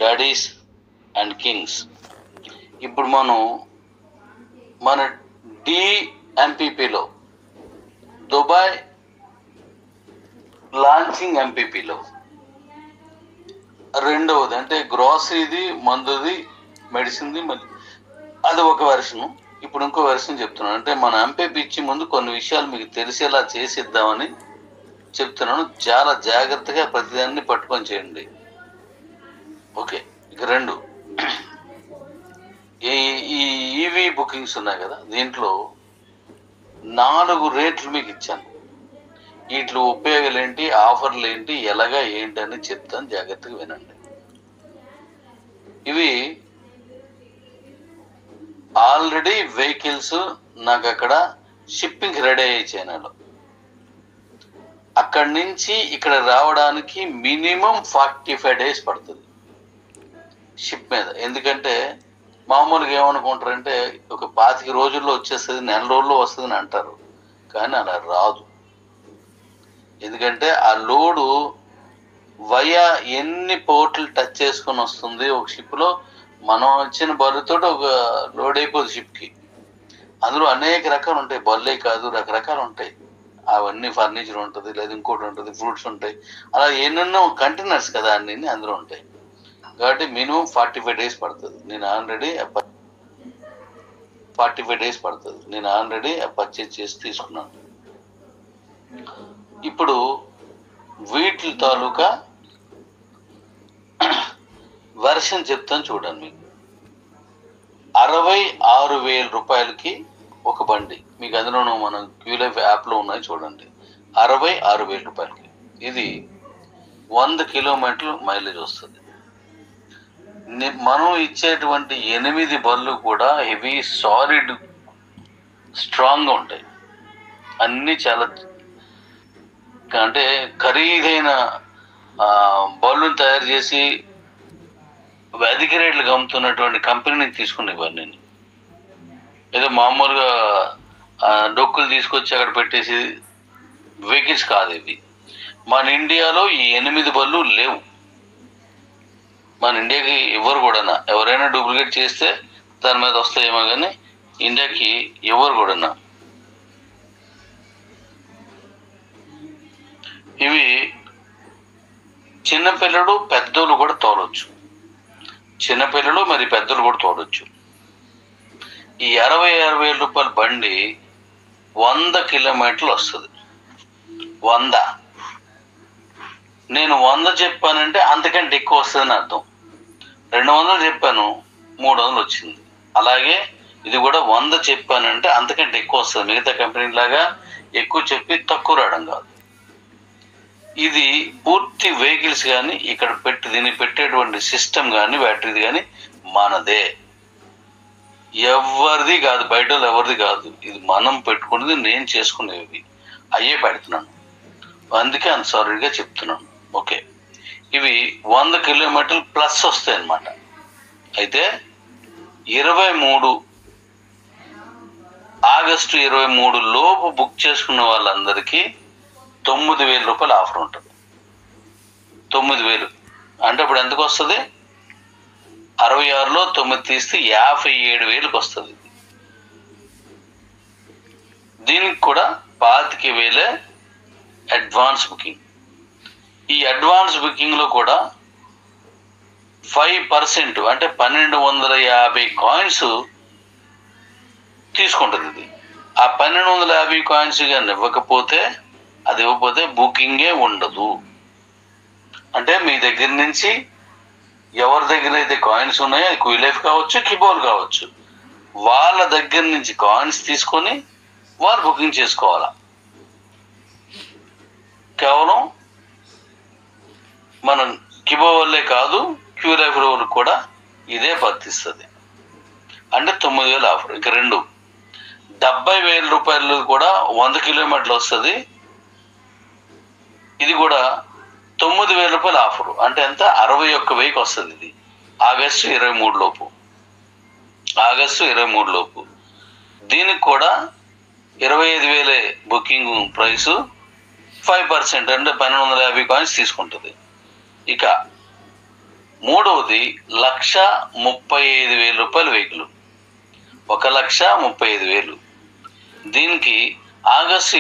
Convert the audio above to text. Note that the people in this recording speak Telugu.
Daddy's and Kings. ఇప్పుడు మన డిఎంపీపీలో దుబాయ్ లాంచింగ్ ఎంపీపీలో రెండవది అంటే గ్రాసరీది, మందుది, మెడిసిన్ది, మళ్ళీ అది ఒక వెర్షను. ఇప్పుడు ఇంకో వెర్షన్ చెప్తున్నాను. అంటే మన ఎంపీపీ ఇచ్చే ముందు కొన్ని విషయాలు మీకు తెలిసేలా చేసిద్దామని చెప్తున్నాను. చాలా జాగ్రత్తగా ప్రతిదాన్ని పట్టుకొని చేయండి. ఓకే, ఇక రెండు, ఈ ఈవీ బుకింగ్స్ ఉన్నాయి కదా, దీంట్లో 4 రేట్లు మీకు ఇచ్చాను. వీటిలో ఉపయోగాలు ఏంటి, ఆఫర్లు ఏంటి, ఎలాగా ఏంటి అని చెప్తాను, జాగ్రత్తగా వినండి. ఇవి ఆల్రెడీ వెహికల్స్ నాకు అక్కడ షిప్పింగ్ రెడీ అయ్యే చైనాలో. అక్కడి నుంచి ఇక్కడ రావడానికి మినిమం 45 days పడుతుంది షిప్ మీద. ఎందుకంటే మామూలుగా ఏమనుకుంటారంటే ఒక 25 రోజుల్లో వచ్చేస్తుంది, నెల రోజుల్లో వస్తుంది అని అంటారు. కానీ అలా రాదు. ఎందుకంటే ఆ లోడు వయా ఎన్ని పోర్ట్లు టచ్ చేసుకొని వస్తుంది. ఒక షిప్లో మనం వచ్చిన బల్లుతో ఒక లోడ్ అయిపోతుంది షిప్కి. అందులో అనేక రకాలు ఉంటాయి, బల్లే కాదు రకరకాలు ఉంటాయి. అవన్నీ ఫర్నిచర్ ఉంటుంది, లేదా ఇంకోటి ఉంటుంది, ఫ్రూట్స్ ఉంటాయి, అలా ఎన్నెన్నో కంటైనర్స్ కదా అన్ని అందులో ఉంటాయి. కాబట్టి మినిమం 45 days పడుతుంది. నేను ఆల్రెడీ 45 days పడుతుంది. నేను ఆల్రెడీ పర్చేజ్ చేసి తీసుకున్నాను. ఇప్పుడు వీటి తాలూకా వెర్షన్ చెప్తాను చూడండి. మీకు 66,000 రూపాయలకి ఒక బండి మీకు అందులోనూ మన క్యూలైఫ్ యాప్లో ఉన్నాయి చూడండి. 66,000 రూపాయలకి ఇది 100 కిలోమీటర్లు మైలేజ్ వస్తుంది. మనం ఇచ్చేటువంటి 8 బళ్ళు కూడా హెవీ, సాలిడ్, స్ట్రాంగ్గా ఉంటాయి. అన్నీ చాలా అంటే ఖరీదైన బళ్ళును తయారు చేసి అధిక రేట్లకు అమ్ముతున్నటువంటి కంపెనీ నుంచి తీసుకునేవారు. నేను ఏదో మామూలుగా డొక్కులు తీసుకొచ్చి అక్కడ పెట్టేసి వెహికల్స్ కాదు ఇవి. మన ఇండియాలో ఈ 8 బళ్ళు లేవు. మన ఇండియాకి ఎవరు కూడా, ఎవరైనా డూప్లికేట్ చేస్తే దాని మీద వస్తాయేమో, కానీ ఇండియాకి ఎవరు కూడా. ఇవి చిన్నపిల్లలు పెద్దోళ్ళు కూడా తోలొచ్చు. చిన్నపిల్లలు మరి పెద్దలు కూడా తోలొచ్చు. ఈ 66,000 రూపాయల బండి 100 కిలోమీటర్లు వస్తుంది. 100 నేను 100 చెప్పానంటే అంతకంటే ఎక్కువ వస్తుందని అర్థం. 200 చెప్పాను, 300 వచ్చింది. అలాగే ఇది కూడా 100 చెప్పానంటే అంతకంటే ఎక్కువ వస్తుంది. మిగతా కంపెనీ లాగా ఎక్కువ చెప్పి తక్కువ రావడం కాదు. ఇది పూర్తి వెహికల్స్ కానీ ఇక్కడ దీన్ని పెట్టేటువంటి సిస్టమ్ కానీ బ్యాటరీది కానీ మనదే, ఎవరిది కాదు, బయట ఎవరిది కాదు. ఇది మనం పెట్టుకునేది, నేను చేసుకునేవి అయ్యే పెడుతున్నాను. అందుకే అంత సారీగా చెప్తున్నాను. ఓకే, ఇవి 100 కిలోమీటర్లు ప్లస్ వస్తాయి అన్నమాట. అయితే 23 ఆగస్టు 23 లోపు బుక్ చేసుకున్న వాళ్ళందరికీ 9,000 రూపాయలు ఆఫర్ ఉంటుంది. 9,000 అంటే ఇప్పుడు ఎంతకు వస్తుంది? 66లో 9 తీస్తే 57,000కి వస్తుంది. దీనికి కూడా 25,000 అడ్వాన్స్ బుకింగ్. ఈ అడ్వాన్స్ బుకింగ్లో కూడా 5% అంటే 1,250 కాయిన్స్ తీసుకుంటుంది. ఇది ఆ 1,250 కాయిన్స్ కానీ ఇవ్వకపోతే, అది ఇవ్వకపోతే బుకింగే ఉండదు. అంటే మీ దగ్గర నుంచి ఎవరి దగ్గర అయితే కాయిన్స్ ఉన్నాయో, అది క్యూలైఫ్ కావచ్చు, కిబోల్ కావచ్చు, వాళ్ళ దగ్గర నుంచి కాయిన్స్ తీసుకొని వాళ్ళు బుకింగ్ చేసుకోవాలా. కేవలం మనం కిబో వల్లే కాదు, క్యూలైఫ్ వరకు కూడా ఇదే వర్తిస్తుంది. అంటే 9,000 ఆఫర్. ఇక రెండు 70,000 రూపాయలు కూడా 100 కిలోమీటర్లు వస్తుంది. ఇది కూడా 9,000 రూపాయలు ఆఫరు. అంటే ఎంత? 61,000కి వస్తుంది. ఇది ఆగస్టు 23 లోపు. ఆగస్టు 23 లోపు దీనికి కూడా 25,000 బుకింగ్ ప్రైసు, 5% అంటే 1,250 కాయిన్స్ తీసుకుంటుంది. ఇక మూడవది 1,35,000 రూపాయల వెహికల్, 1,35,000. దీనికి ఆగస్టు